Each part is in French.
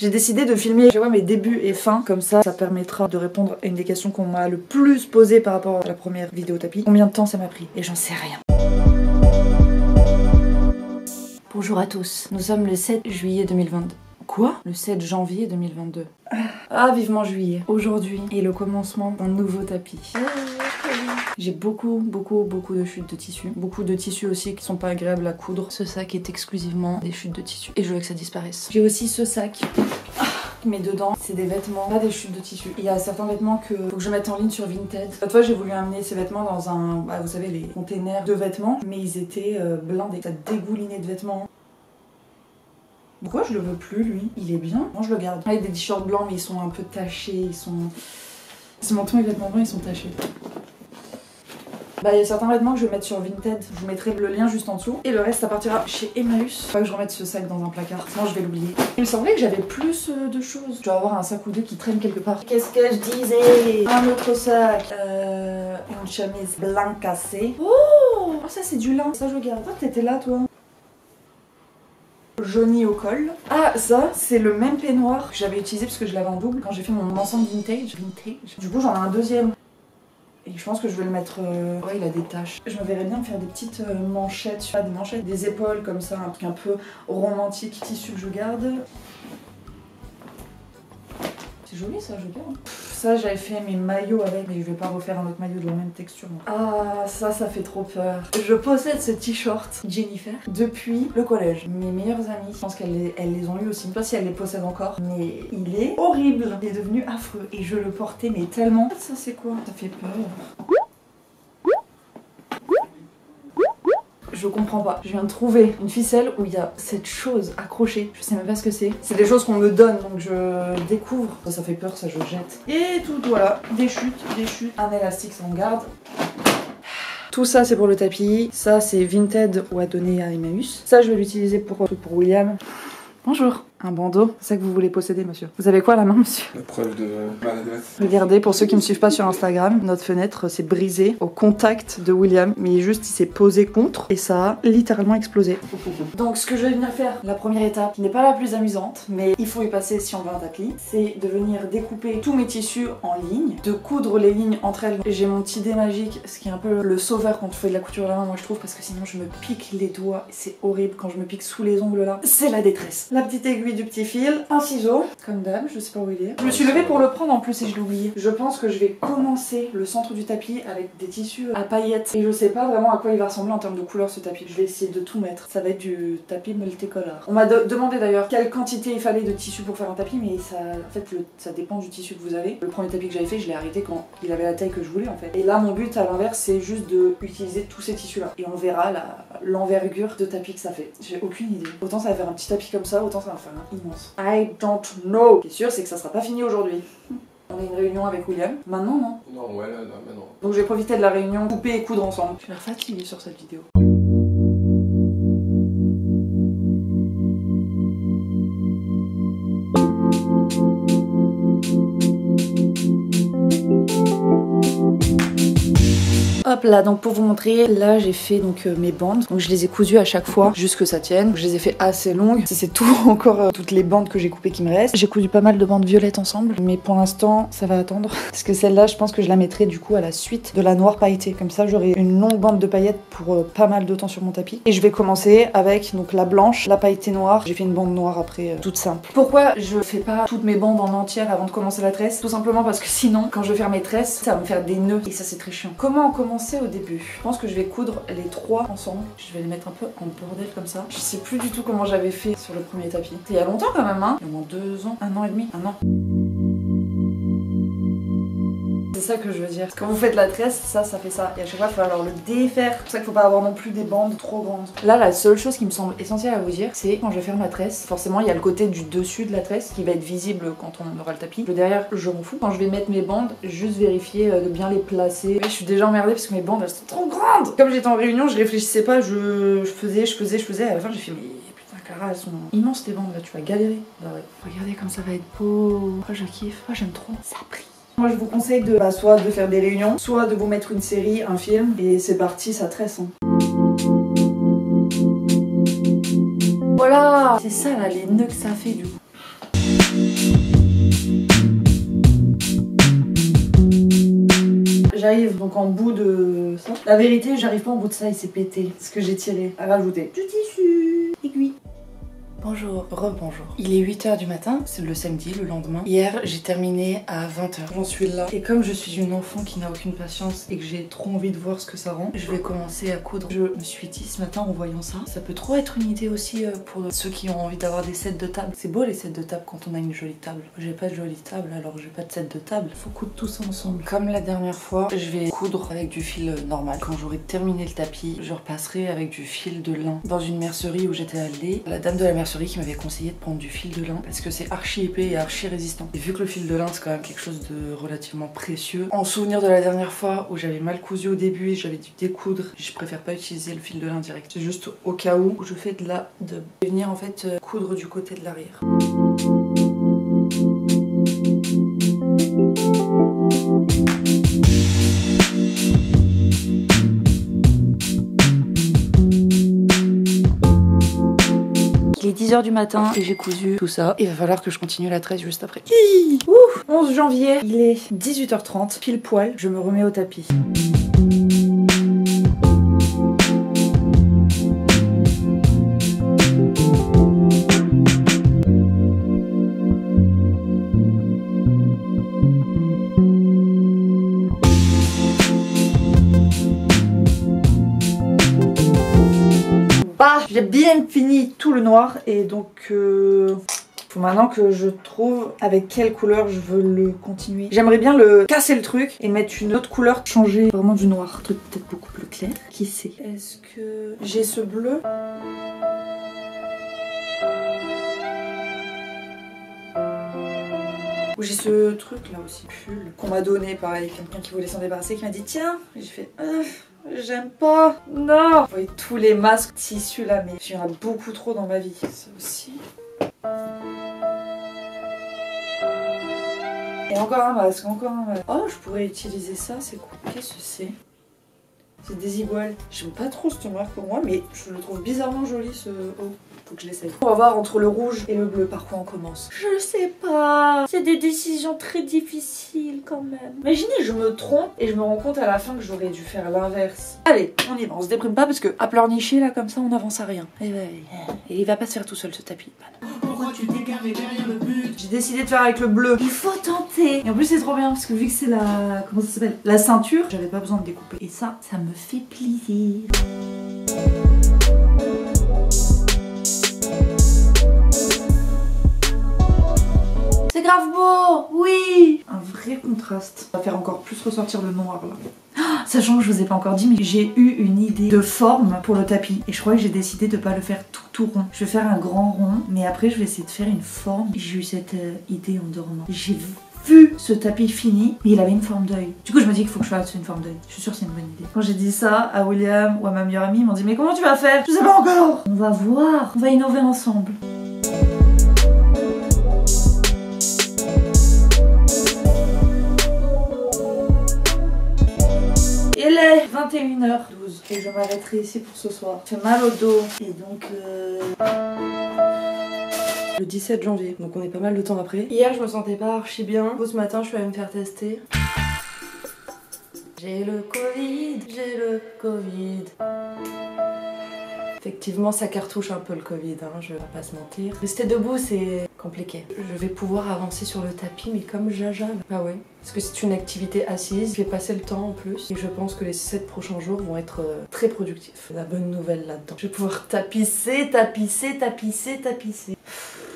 J'ai décidé de filmer mes débuts et fins, comme ça permettra de répondre à une des questions qu'on m'a le plus posées par rapport à la première vidéo tapis. Combien de temps ça m'a pris? Et j'en sais rien. Bonjour à tous, nous sommes le 7 juillet 2022. Quoi? Le 7 janvier 2022. Ah, vivement juillet. Aujourd'hui est le commencement d'un nouveau tapis. J'ai beaucoup de chutes de tissu. Beaucoup de tissus aussi qui sont pas agréables à coudre. Ce sac est exclusivement des chutes de tissu. Et je veux que ça disparaisse. J'ai aussi ce sac. Mais dedans, c'est des vêtements, pas des chutes de tissu. Il y a certains vêtements que faut que je mette en ligne sur Vinted. L'autre fois, j'ai voulu amener ces vêtements dans un, vous savez, les containers de vêtements, mais ils étaient blindés. Ça dégoulinait de vêtements. Pourquoi je le veux plus, lui? Il est bien. Moi, je le garde. Il y a des t-shirts blancs, mais ils sont un peu tachés. Ils sont... tous mes vêtements blancs, ils sont tachés. Bah, il y a certains vêtements que je vais mettre sur Vinted. Je vous mettrai le lien juste en dessous. Et le reste, ça partira chez Emmaüs. Faut pas que je remette ce sac dans un placard, sinon je vais l'oublier. Il me semblait que j'avais plus de choses. Je dois avoir un sac ou deux qui traîne quelque part. Qu'est-ce que je disais? Un autre sac. Une chemise blanc cassée. Oh, ça, c'est du lin. Ça, je garde. Toi, t'étais là, toi. Jauni au col. Ah, ça, c'est le même peignoir que j'avais utilisé parce que je l'avais en double quand j'ai fait mon ensemble vintage. Du coup, j'en ai un deuxième. Et je pense que je vais le mettre... Ouais, il a des taches. Je me verrais bien me faire des petites manchettes, pas des manchettes, des épaules comme ça, un truc un peu romantique, tissu que je garde. C'est joli ça, je garde. Ça, j'avais fait mes maillots avec, mais je vais pas refaire un autre maillot de la même texture. Ah, ça fait trop peur. Je possède ce t-shirt Jennifer depuis le collège. Mes meilleures amies, je pense qu'elles les ont eu aussi. Je sais pas si elles les possèdent encore, mais il est horrible. Il est devenu affreux et je le portais mais tellement. Ça, c'est quoi? Ça fait peur. Je comprends pas. Je viens de trouver une ficelle où il y a cette chose accrochée. Je sais même pas ce que c'est. C'est des choses qu'on me donne, donc je découvre. Ça fait peur, ça je jette. Et tout, voilà. Des chutes. Un élastique, ça on garde. Tout ça c'est pour le tapis. Ça c'est Vinted ou à donner à Emmaüs. Ça je vais l'utiliser pour William. Bonjour. Un bandeau, c'est ça que vous voulez posséder, monsieur. Vous avez quoi à la main, monsieur? La preuve de maladresse. Regardez, pour ceux qui ne me suivent pas sur Instagram, notre fenêtre s'est brisée au contact de William, mais il s'est posé contre et ça a littéralement explosé. Donc ce que je vais venir faire, la première étape, qui n'est pas la plus amusante, mais il faut y passer si on veut un tapis, c'est de venir découper tous mes tissus en ligne, de coudre les lignes entre elles. J'ai mon petit dé magique, ce qui est un peu le sauveur quand tu fais de la couture à la main, moi je trouve, parce que sinon je me pique les doigts, c'est horrible quand je me pique sous les ongles là. C'est la détresse. La petite aiguille du petit fil, un ciseau, comme d'hab, je sais pas où il est. Je me suis levée pour le prendre en plus et je l'ai oublié. Je pense que je vais commencer le centre du tapis avec des tissus à paillettes. Et je sais pas vraiment à quoi il va ressembler en termes de couleur ce tapis. Je vais essayer de tout mettre. Ça va être du tapis multicolore. On m'a demandé d'ailleurs quelle quantité il fallait de tissu pour faire un tapis, mais ça, en fait, ça dépend du tissu que vous avez. Le premier tapis que j'avais fait, je l'ai arrêté quand il avait la taille que je voulais en fait. Et là, mon but à l'inverse, c'est juste de utiliser tous ces tissus là. Et on verra l'envergure de tapis que ça fait. J'ai aucune idée. Autant ça va faire un petit tapis comme ça, autant ça va faire un immense. I don't know. Ce qui est sûr, c'est que ça sera pas fini aujourd'hui. On a une réunion avec William. Maintenant, non? Non, ouais, là, maintenant. Donc je vais profiter de la réunion, couper et coudre ensemble. Je vais l'air fatiguée sur cette vidéo. Hop là, donc pour vous montrer, là j'ai fait donc mes bandes, donc je les ai cousues à chaque fois juste que ça tienne. Je les ai fait assez longues, c'est tout encore toutes les bandes que j'ai coupées qui me restent. J'ai cousu pas mal de bandes violettes ensemble, mais pour l'instant ça va attendre parce que celle-là je pense que je la mettrai du coup à la suite de la noire pailletée. Comme ça j'aurai une longue bande de paillettes pour pas mal de temps sur mon tapis. Et je vais commencer avec donc la blanche, la pailletée noire. J'ai fait une bande noire après toute simple. Pourquoi je fais pas toutes mes bandes en entière avant de commencer la tresse? Tout simplement parce que sinon quand je vais faire mes tresses, ça va me faire des nœuds et ça c'est très chiant. Comment on commence au début? Je pense que je vais coudre les trois ensemble. Je vais les mettre un peu en bordel comme ça. Je sais plus du tout comment j'avais fait sur le premier tapis. C'était il y a longtemps quand même, hein. Il y a au moins 2 ans, 1 an et demi, 1 an. C'est ça que je veux dire. Quand vous faites la tresse, ça fait ça. Et à chaque fois, il faut alors le défaire. C'est pour ça qu'il faut pas avoir non plus des bandes trop grandes. Là, la seule chose qui me semble essentielle à vous dire, c'est quand je vais faire ma tresse, forcément, il y a le côté du dessus de la tresse qui va être visible quand on aura le tapis. Le derrière, je m'en fous. Quand je vais mettre mes bandes, juste vérifier de bien les placer. Mais je suis déjà emmerdée parce que mes bandes, elles sont trop grandes. Comme j'étais en réunion, je réfléchissais pas, je faisais. Et à la fin, j'ai fait, mais putain, Clara, elles sont immenses tes bandes là, tu vas galérer. Bah ouais. Regardez comme ça va être beau. Oh, je kiffe. Oh, j'aime trop. Ça brille. Moi je vous conseille de soit de faire des réunions, soit de vous mettre une série, un film, et c'est parti, ça tresse. Hein. Voilà, c'est ça là, les nœuds que ça fait du coup. j'arrive donc en bout de ça. La vérité, j'arrive pas en bout de ça, il s'est pété. Ce que j'ai tiré à rajouter. Du tissu, aiguille. Bonjour, rebonjour. Il est 8 h du matin, c'est le samedi, le lendemain. Hier, j'ai terminé à 20 h. J'en suis là. Et comme je suis une enfant qui n'a aucune patience et que j'ai trop envie de voir ce que ça rend, je vais commencer à coudre. Je me suis dit ce matin en voyant ça, ça peut trop être une idée aussi pour ceux qui ont envie d'avoir des sets de table. C'est beau les sets de table quand on a une jolie table. J'ai pas de jolie table, alors j'ai pas de set de table. Faut coudre tous ensemble. Comme la dernière fois, je vais coudre avec du fil normal. Quand j'aurai terminé le tapis, je repasserai avec du fil de lin. Dans une mercerie où j'étais allée, la dame de la mercerie qui m'avait conseillé de prendre du fil de lin parce que c'est archi épais et archi résistant. Et vu que le fil de lin c'est quand même quelque chose de relativement précieux, en souvenir de la dernière fois où j'avais mal cousu au début et j'avais dû découdre, je préfère pas utiliser le fil de lin direct. C'est juste au cas où je fais de venir en fait coudre du côté de l'arrière. Il est 10 h du matin et j'ai cousu tout ça. Il va falloir que je continue la tresse juste après. Ouf, 11 janvier, il est 18 h 30, pile poil, je me remets au tapis. J'ai bien fini tout le noir et donc faut maintenant que je trouve avec quelle couleur je veux le continuer. J'aimerais bien le casser le truc et mettre une autre couleur, changer vraiment du noir, un truc peut-être beaucoup plus clair. Qui sait? Est-ce que j'ai ce bleu? Ou j'ai ce truc là aussi, pull qu'on m'a donné, pareil, quelqu'un qui voulait s'en débarrasser qui m'a dit tiens, et j'ai fait j'aime pas, non. Vous voyez tous les masques tissus là, mais il y en a beaucoup trop dans ma vie. Ça aussi. Et encore un masque, encore un masque. Oh, je pourrais utiliser ça, c'est cool. Qu'est-ce que c'est? C'est des iguales. J'aime pas trop cette marque pour moi, mais je le trouve bizarrement joli ce haut. Faut que je l'essaye. On va voir entre le rouge et le bleu par quoi on commence. Je sais pas. C'est des décisions très difficiles quand même. Imaginez, je me trompe et je me rends compte à la fin que j'aurais dû faire l'inverse. Allez, on y va. On se déprime pas parce que à pleurnicher là comme ça, on n'avance à rien. Et il va pas se faire tout seul ce tapis. Pourquoi tu t'es carré derrière le but? J'ai décidé de faire avec le bleu. Il faut tenter. Et en plus c'est trop bien parce que vu que c'est la... comment ça s'appelle? La ceinture, j'avais pas besoin de découper. Et ça me fait plaisir. C'est grave beau, oui. Un vrai contraste. Ça va faire encore plus ressortir le noir là. Sachant que je vous ai pas encore dit, mais j'ai eu une idée de forme pour le tapis. Et je crois que j'ai décidé de pas le faire tout rond. Je vais faire un grand rond, mais après je vais essayer de faire une forme. J'ai eu cette idée en dormant. J'ai vu ce tapis fini, mais il avait une forme d'œil. Du coup je me dis qu'il faut que je fasse une forme d'œil. Je suis sûre que c'est une bonne idée. Quand j'ai dit ça à William ou à ma meilleure amie, ils m'ont dit mais comment tu vas faire? Je sais pas encore. On va voir, on va innover ensemble. Il est 21h12 et je m'arrêterai ici pour ce soir. J'ai mal au dos et donc le 17 janvier, donc on est pas mal de temps après. Hier je me sentais pas archi bien. Ce matin je suis allée me faire tester. J'ai le Covid, j'ai le Covid. Effectivement ça cartouche un peu le Covid, hein, je vais pas se mentir. Rester debout c'est compliqué. Je vais pouvoir avancer sur le tapis mais comme jaja. Ah ouais, parce que c'est une activité assise, je vais passer le temps en plus. Et je pense que les 7 prochains jours vont être très productifs. La bonne nouvelle là-dedans. Je vais pouvoir tapisser.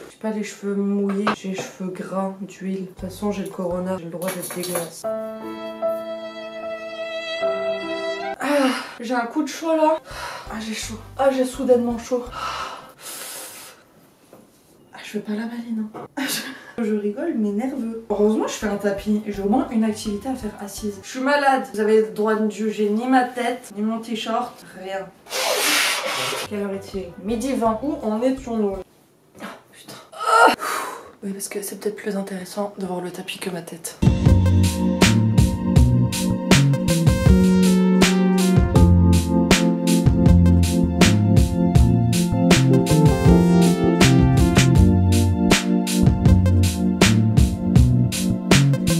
J'ai pas les cheveux mouillés, j'ai les cheveux gras, d'huile. De toute façon j'ai le corona, j'ai le droit d'être dégueulasse. Ah, j'ai un coup de chaud là. Ah j'ai chaud. Ah j'ai soudainement chaud. Ah je fais pas la maline hein. Je rigole mais nerveux. Heureusement je fais un tapis et j'ai au moins une activité à faire assise. Je suis malade. Vous avez le droit de juger ni ma tête, ni mon t-shirt, rien. Quelle heure est-il? Midi 20. Où en étions-nous? Ah putain. Ah oui parce que c'est peut-être plus intéressant de voir le tapis que ma tête.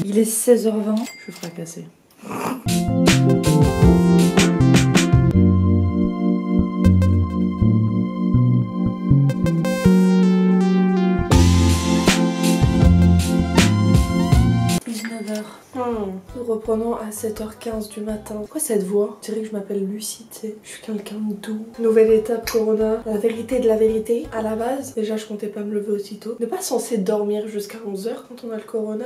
Il est 16h20, je suis fracassée. Nous reprenons à 7h15 du matin. Pourquoi cette voix? Je dirais que je m'appelle Lucie, tu sais. Je suis quelqu'un de doux. Nouvelle étape Corona. La vérité de la vérité. À la base, déjà je comptais pas me lever aussitôt. On n'est pas censé dormir jusqu'à 11h quand on a le Corona.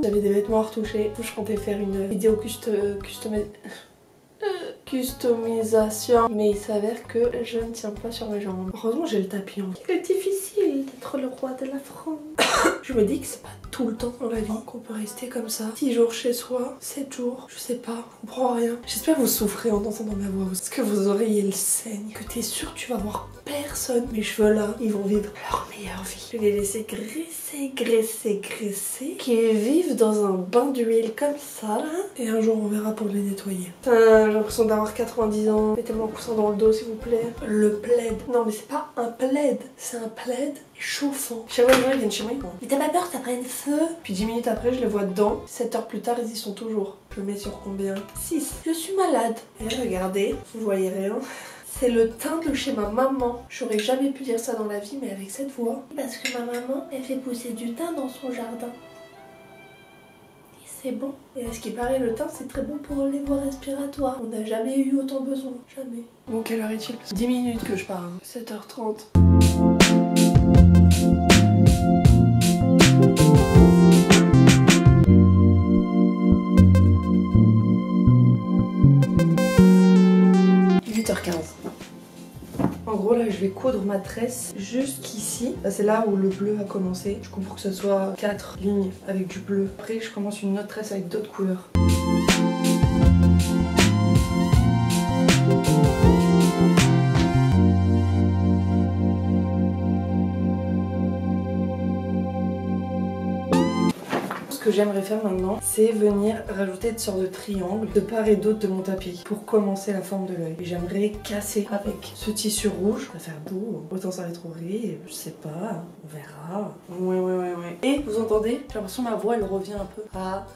J'avais des vêtements à retoucher. Je comptais faire une vidéo customisation, mais il s'avère que je ne tiens pas sur mes jambes. Heureusement j'ai le tapis. Il est difficile d'être le roi de la France. Je me dis que c'est pas tout le temps dans la vie qu'on peut rester comme ça. 6 jours chez soi, 7 jours, je sais pas, je comprends rien. J'espère que vous souffrez en entendant ma voix. Est-ce que vos oreilles elles saignent? Que t'es sûr que tu vas voir personne? Mes cheveux là, ils vont vivre leur meilleure vie. Je vais les laisser graisser, qu'ils vivent dans un bain d'huile comme ça là. Et un jour on verra pour les nettoyer. Putain, j'ai l'impression d'avoir 90 ans. Mettez-moi un coussin dans le dos s'il vous plaît. Le plaid. Non mais c'est pas un plaid, c'est un plaid chauffant. Chaque fois que ils viennent chez moi, mais t'as pas peur que ça prenne feu? Puis 10 minutes après je les vois dedans. 7 heures plus tard ils y sont toujours. Je mets sur combien? 6. Je suis malade. Et regardez, vous voyez rien. C'est le teint de chez ma maman. J'aurais jamais pu dire ça dans la vie, mais avec cette voix. Parce que ma maman, elle fait pousser du thym dans son jardin. Et c'est bon. Et à ce qui paraît, le thym, c'est très bon pour les voies respiratoires. On n'a jamais eu autant besoin. Jamais. Bon, quelle heure est-il? 10 minutes que je parle. 7h30. En gros là je vais coudre ma tresse jusqu'ici. C'est là où le bleu a commencé. Je comprends que ce soit 4 lignes avec du bleu. Après je commence une autre tresse avec d'autres couleurs. Ce que j'aimerais faire maintenant, c'est venir rajouter des sortes de triangles de part et d'autre de mon tapis pour commencer la forme de l'œil. Et j'aimerais casser avec ce tissu rouge. Ça va faire beau, autant ça rétrograde, je sais pas, on verra. Ouais. Et vous entendez? J'ai l'impression que ma voix elle revient un peu à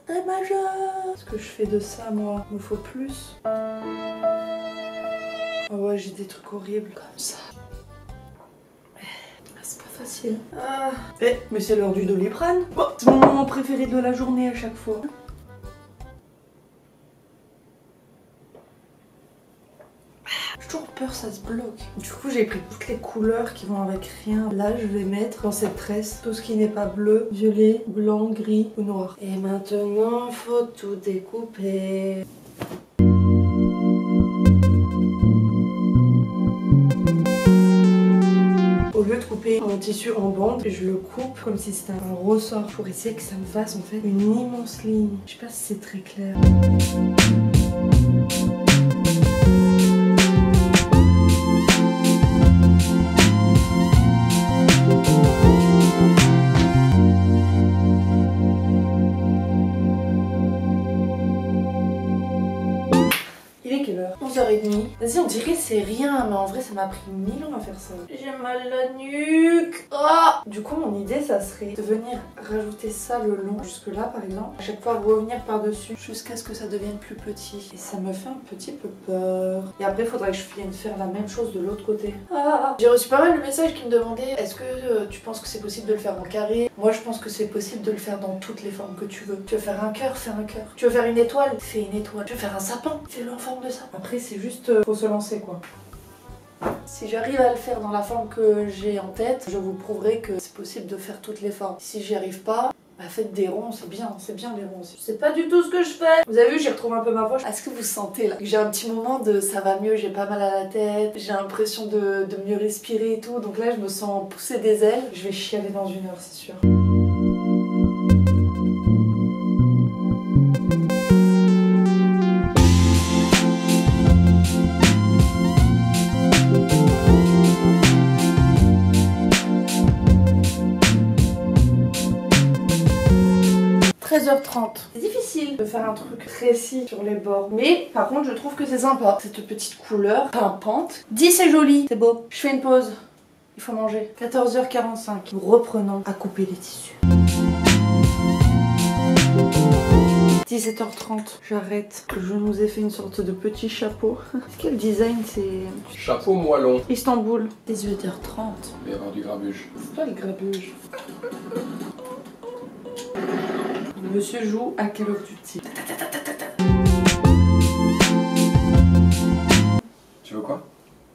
Ré majeur. Ce que je fais de ça moi, il me faut plus. Ah ouais, j'ai des trucs horribles comme ça. C'est pas facile. Mais c'est l'heure du Doliprane. Bon, c'est mon moment préféré de la journée à chaque fois. J'ai toujours peur ça se bloque. Du coup j'ai pris toutes les couleurs qui vont avec rien. Là je vais mettre dans cette tresse tout ce qui n'est pas bleu, violet, blanc, gris ou noir. Et maintenant faut tout découper. Au lieu de couper mon tissu en bande, je le coupe comme si c'était un ressort pour essayer que ça me fasse en fait une immense ligne. Je sais pas si c'est très clair. Il est quelle heure? 11h30. Vas-y, on dirait c'est rien, mais en vrai ça m'a pris 1000 ans à faire ça. J'ai mal à la nuque. Du coup mon idée ça serait de venir rajouter ça le long jusque là par exemple. À chaque fois revenir par dessus jusqu'à ce que ça devienne plus petit. Et ça me fait un petit peu peur. Et après il faudrait que je vienne faire la même chose de l'autre côté. J'ai reçu pas mal de messages qui me demandaient est-ce que tu penses que c'est possible de le faire en carré? Moi je pense que c'est possible de le faire dans toutes les formes que tu veux. Tu veux faire un cœur, fais un cœur. Tu veux faire une étoile, fais une étoile. Tu veux faire un sapin, fais-le en forme de ça. Après c'est juste faut se lancer quoi. Si j'arrive à le faire dans la forme que j'ai en tête, je vous prouverai que c'est possible de faire toutes les formes. Si j'y arrive pas, bah faites des ronds, c'est bien les ronds aussi. C'est pas du tout ce que je fais. Vous avez vu, j'ai retrouvé un peu ma voix. Est-ce que vous sentez là que j'ai un petit moment de ça va mieux, j'ai pas mal à la tête, j'ai l'impression de mieux respirer et tout. Donc là je me sens pousser des ailes. Je vais chialer dans 1 heure, c'est sûr. C'est difficile de faire un truc précis sur les bords. Mais par contre je trouve que c'est sympa. Cette petite couleur pimpante. Dis c'est joli, c'est beau. Je fais une pause. Il faut manger. 14h45. Nous reprenons à couper les tissus. 17h30, j'arrête. Je nous ai fait une sorte de petit chapeau. Est-ce que le design c'est... Chapeau moellon. Istanbul. 18h30. L'erreur du grabuge. C'est toi le grabuge. Monsieur joue à Call of Duty. Tu veux quoi?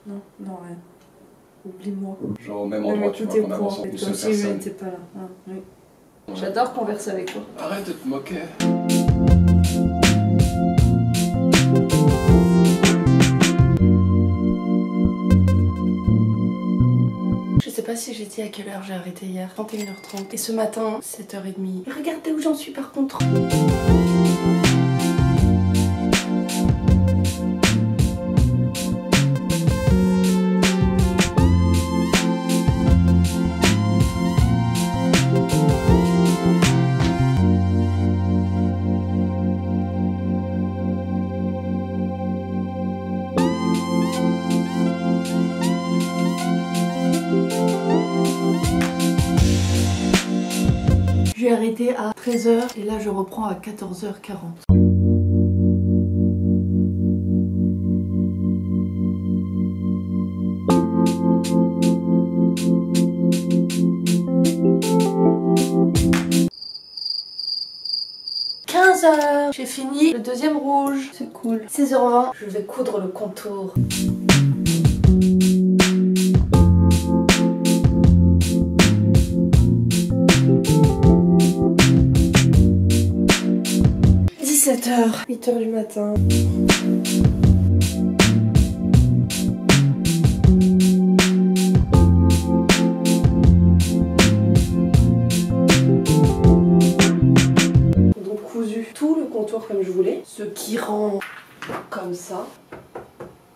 Non, non, rien. Oublie-moi. Genre au même Non, mais endroit, tu tout vois, est qu'on au avance courant. en une Comme seule si je personne. n'étais pas là. Ah, oui. Ouais. J'adore converser avec toi. Arrête de te moquer. Je sais pas si j'ai dit à quelle heure j'ai arrêté hier, 21h30. Et ce matin, 7h30. Et regardez où j'en suis par contre. J'ai arrêté à 13h et là je reprends à 14h40. J'ai fini le deuxième rouge. C'est cool. 16h20, je vais coudre le contour. – 8h du matin. Donc cousu tout le contour comme je voulais, ce qui rend comme ça.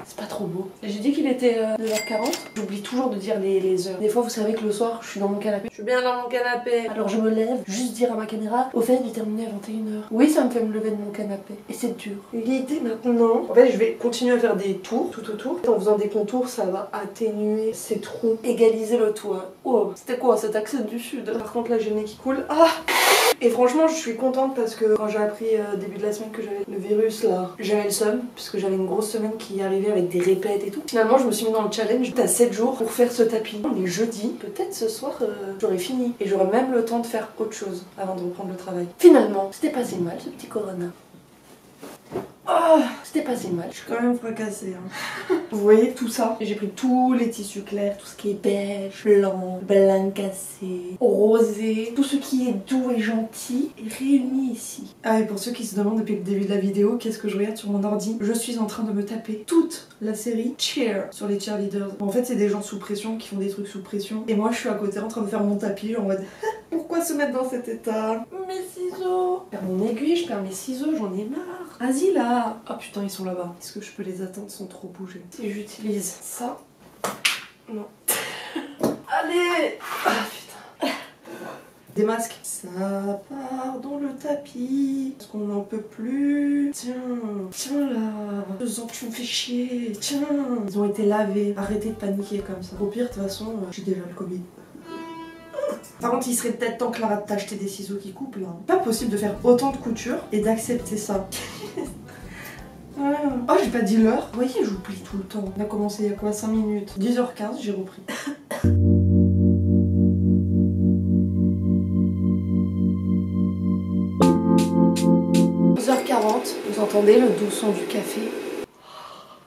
C'est pas trop beau. J'ai dit qu'il était 9h40. J'oublie toujours de dire les heures. Des fois, vous savez que le soir, je suis dans mon canapé. Je suis bien dans mon canapé. Alors je me lève, juste dire à ma caméra, au fait, j'ai terminé à 21h. Oui, ça me fait me lever de mon canapé. Et c'est dur. L'idée maintenant, en fait, je vais continuer à faire des tours tout autour. En faisant des contours, ça va atténuer ces trous, égaliser le tout. Oh, c'était quoi cet accent du sud? Par contre, là, j'ai le nez qui coule. Ah! Et franchement je suis contente parce que quand j'ai appris début de la semaine que j'avais le virus là, j'avais le seum puisque j'avais une grosse semaine qui arrivait avec des répètes et tout. Finalement je me suis mis dans le challenge à 7 jours pour faire ce tapis. On est jeudi, peut-être ce soir j'aurai fini et j'aurai même le temps de faire autre chose avant de reprendre le travail. Finalement c'était pas si mal ce petit corona. Oh, c'était pas si mal. Je suis quand même fracassée. Hein. Vous voyez tout ça? J'ai pris tous les tissus clairs, tout ce qui est beige, blanc, blanc cassé, rosé, tout ce qui est doux et gentil est réuni ici. Ah, et pour ceux qui se demandent depuis le début de la vidéo, qu'est-ce que je regarde sur mon ordi? Je suis en train de me taper toute la série Cheer sur les cheerleaders. Bon, en fait, c'est des gens sous pression qui font des trucs sous pression. Et moi, je suis à côté en train de faire mon tapis en mode pourquoi se mettre dans cet état? Mes ciseaux! Je perds mon aiguille, je perds mes ciseaux, j'en ai marre. Vas-y là! Oh putain, ils sont là-bas. Est-ce que je peux les attendre sans trop bouger? Si j'utilise ça. Non. Allez! Ah putain. Des masques. Ça part dans le tapis. Parce qu'on n'en peut plus. Tiens. Tiens là. 2 ans que tu me fais chier. Tiens. Ils ont été lavés. Arrêtez de paniquer comme ça. Au pire, de toute façon, j'ai déjà le Covid. Par contre, il serait peut-être temps, Clara, de t'acheter des ciseaux qui coupent là. Pas possible de faire autant de couture et d'accepter ça. Oh, j'ai pas dit l'heure. Vous voyez, j'oublie tout le temps. On a commencé il y a quoi, 5 minutes. 10h15, j'ai repris. Vous entendez le doux son du café?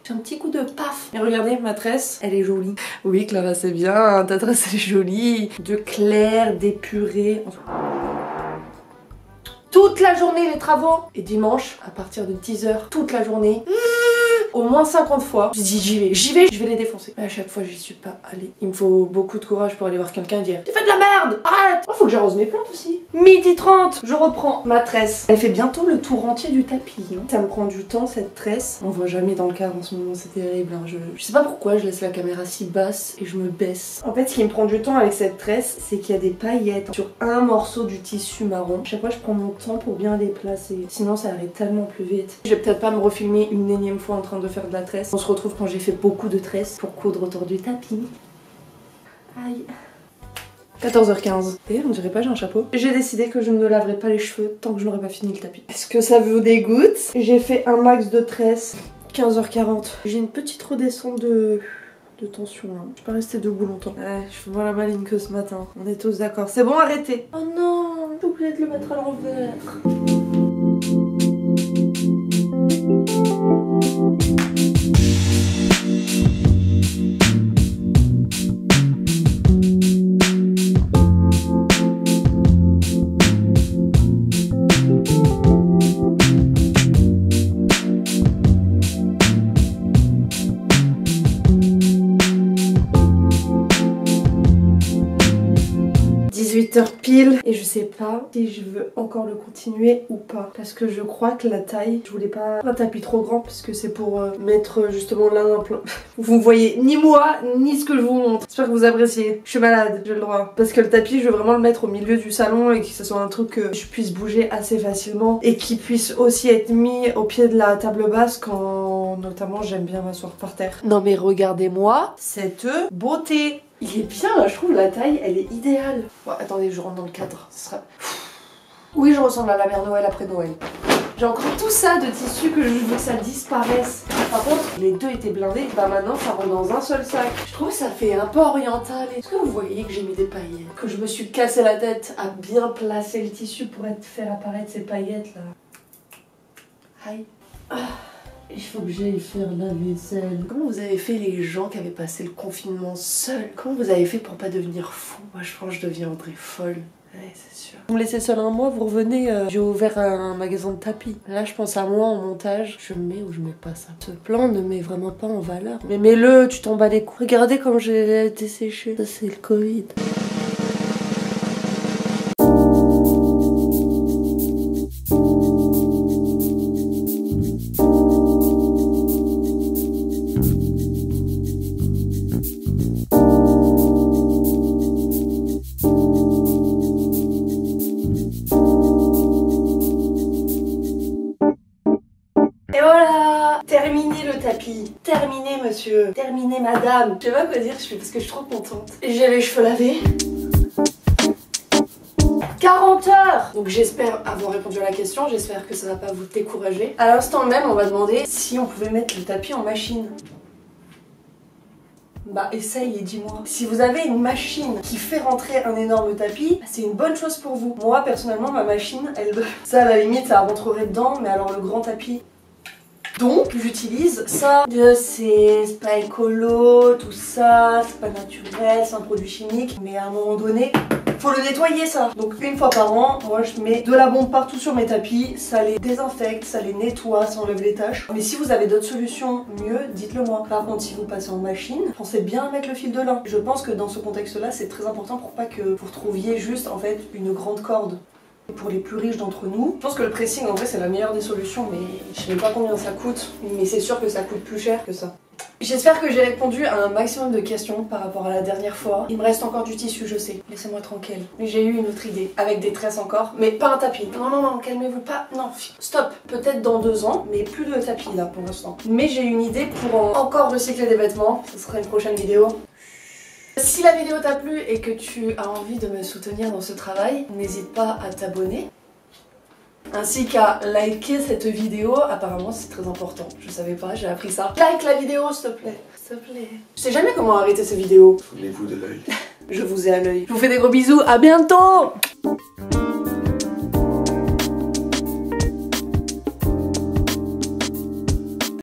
J'ai un petit coup de paf. Et regardez, ma tresse, elle est jolie. Oui, Clara, c'est bien, ta tresse elle est jolie. De clair, d'épuré. Toute la journée les travaux. Et dimanche, à partir de 10h, toute la journée. Au moins 50 fois. Je dis j'y vais, je vais les défoncer. Mais à chaque fois j'y suis pas allée. Il me faut beaucoup de courage pour aller voir quelqu'un et dire tu fais de la merde, arrête. Oh, faut que j'arrose mes plantes aussi. 12h30, je reprends ma tresse. Elle fait bientôt le tour entier du tapis. Hein. Ça me prend du temps cette tresse. On voit jamais dans le cadre en ce moment, c'est terrible. Hein. Je sais pas pourquoi je laisse la caméra si basse et je me baisse. En fait ce qui me prend du temps avec cette tresse, c'est qu'il y a des paillettes sur un morceau du tissu marron. Chaque fois je prends mon temps pour bien les placer. Sinon ça arrive tellement plus vite. Je vais peut-être pas me refilmer une énième fois en train de faire de la tresse. On se retrouve quand j'ai fait beaucoup de tresses pour coudre autour du tapis. Aïe. 14h15. Et on dirait pas j'ai un chapeau. J'ai décidé que je ne laverai pas les cheveux tant que je n'aurai pas fini le tapis. Est-ce que ça vous dégoûte? J'ai fait un max de tresse. 15h40. J'ai une petite redescente de tension là. Je suis pas restée debout longtemps. Ouais, je fais moins la maligne que ce matin. On est tous d'accord. C'est bon, arrêtez. Oh non, j'ai oublié de le mettre à l'envers. 18h pile et je sais pas si je veux encore le continuer ou pas parce que je crois que la taille, je voulais pas un tapis trop grand parce que c'est pour mettre justement là un plan. Vous ne voyez ni moi ni ce que je vous montre. J'espère que vous appréciez. Je suis malade, j'ai le droit. Parce que le tapis, je veux vraiment le mettre au milieu du salon et que ce soit un truc que je puisse bouger assez facilement et qui puisse aussi être mis au pied de la table basse quand notamment j'aime bien m'asseoir par terre. Non mais regardez-moi cette beauté. Il est bien là, je trouve la taille, elle est idéale. Bon, attendez, je rentre dans le cadre. Ce sera... Oui, je ressemble à la mère Noël après Noël. J'ai encore tout ça de tissu que je veux que ça disparaisse. Par contre, les deux étaient blindés, bah maintenant ça rentre dans un seul sac. Je trouve que ça fait un peu oriental. Est-ce que vous voyez que j'ai mis des paillettes? Que je me suis cassé la tête à bien placer le tissu pour faire apparaître ces paillettes là. Aïe. Il faut que j'aille faire la vaisselle. Comment vous avez fait les gens qui avaient passé le confinement seuls? Comment vous avez fait pour pas devenir fou? Moi je pense que je deviendrai folle. Ouais, c'est sûr. Vous me laissez seul un mois, vous revenez, j'ai ouvert un magasin de tapis. Là je pense à moi en montage. Je mets ou je mets pas ça? Ce plan ne met vraiment pas en valeur. Mais mets-le, tu t'en bats les couilles. Regardez comme j'ai été séchée. Ça c'est le Covid. Et voilà, terminé le tapis, terminé monsieur, terminé madame. Je sais pas quoi dire, parce que je suis trop contente. J'ai les cheveux lavés. 40 heures. Donc j'espère avoir répondu à la question, j'espère que ça va pas vous décourager. À l'instant même, on va demander si on pouvait mettre le tapis en machine. Bah essaye et dis-moi. Si vous avez une machine qui fait rentrer un énorme tapis, c'est une bonne chose pour vous. Moi personnellement ma machine, elle... Ça à la limite ça rentrerait dedans, mais alors le grand tapis... Donc j'utilise ça. C'est pas écolo, tout ça, c'est pas naturel, c'est un produit chimique. Mais à un moment donné, faut le nettoyer ça. Donc une fois par an, moi je mets de la bombe partout sur mes tapis. Ça les désinfecte, ça les nettoie, ça enlève les taches. Mais si vous avez d'autres solutions mieux, dites-le moi. Par contre si vous passez en machine, pensez bien à mettre le fil de lin. Je pense que dans ce contexte là c'est très important pour pas que vous retrouviez juste en fait une grande corde. Pour les plus riches d'entre nous, je pense que le pressing en vrai c'est la meilleure des solutions, mais je sais même pas combien ça coûte, mais c'est sûr que ça coûte plus cher que ça. J'espère que j'ai répondu à un maximum de questions par rapport à la dernière fois. Il me reste encore du tissu, je sais, laissez-moi tranquille. Mais j'ai eu une autre idée, avec des tresses encore, mais pas un tapis. Non, non, non, calmez-vous pas, non, stop. Peut-être dans 2 ans, mais plus de tapis là pour l'instant. Mais j'ai une idée pour encore recycler des vêtements, ce sera une prochaine vidéo. Si la vidéo t'a plu et que tu as envie de me soutenir dans ce travail, n'hésite pas à t'abonner. Ainsi qu'à liker cette vidéo, apparemment c'est très important, je savais pas, j'ai appris ça. Like la vidéo s'il te plaît, s'il te plaît. Je sais jamais comment arrêter ces vidéos. Foulez-vous de l'œil. Je vous ai à l'œil. Je vous fais des gros bisous, à bientôt.